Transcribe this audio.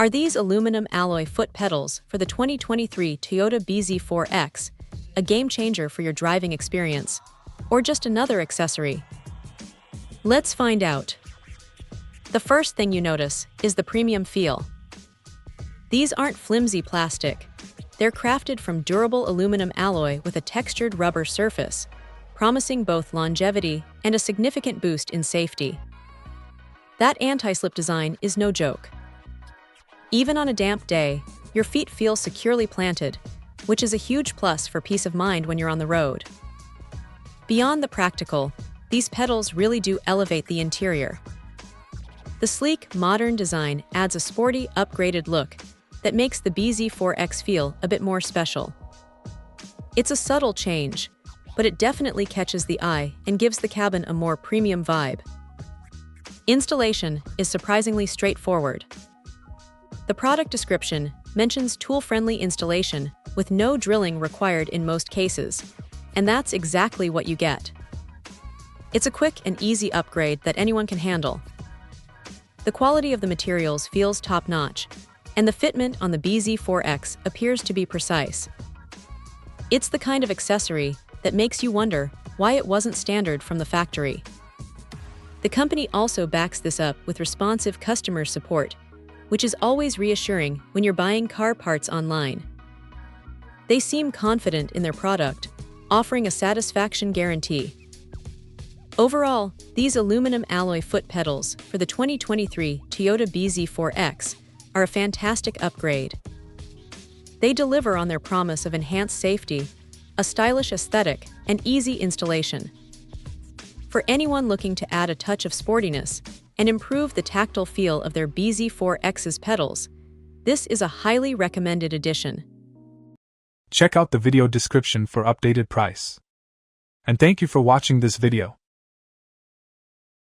Are these aluminum alloy foot pedals for the 2023 Toyota BZ4X a game changer for your driving experience, or just another accessory? Let's find out. The first thing you notice is the premium feel. These aren't flimsy plastic. They're crafted from durable aluminum alloy with a textured rubber surface, promising both longevity and a significant boost in safety. That anti-slip design is no joke. Even on a damp day, your feet feel securely planted, which is a huge plus for peace of mind when you're on the road. Beyond the practical, these pedals really do elevate the interior. The sleek, modern design adds a sporty, upgraded look that makes the BZ4X feel a bit more special. It's a subtle change, but it definitely catches the eye and gives the cabin a more premium vibe. Installation is surprisingly straightforward. The product description mentions tool-friendly installation with no drilling required in most cases, and that's exactly what you get. It's a quick and easy upgrade that anyone can handle. The quality of the materials feels top-notch, and the fitment on the BZ4X appears to be precise. It's the kind of accessory that makes you wonder why it wasn't standard from the factory. The company also backs this up with responsive customer support, which is always reassuring when you're buying car parts online. They seem confident in their product, offering a satisfaction guarantee. Overall, these aluminum alloy foot pedals for the 2023 Toyota BZ4X are a fantastic upgrade. They deliver on their promise of enhanced safety, a stylish aesthetic, and easy installation. For anyone looking to add a touch of sportiness and improve the tactile feel of their BZ4X's pedals, this is a highly recommended addition. Check out the video description for updated price. And thank you for watching this video.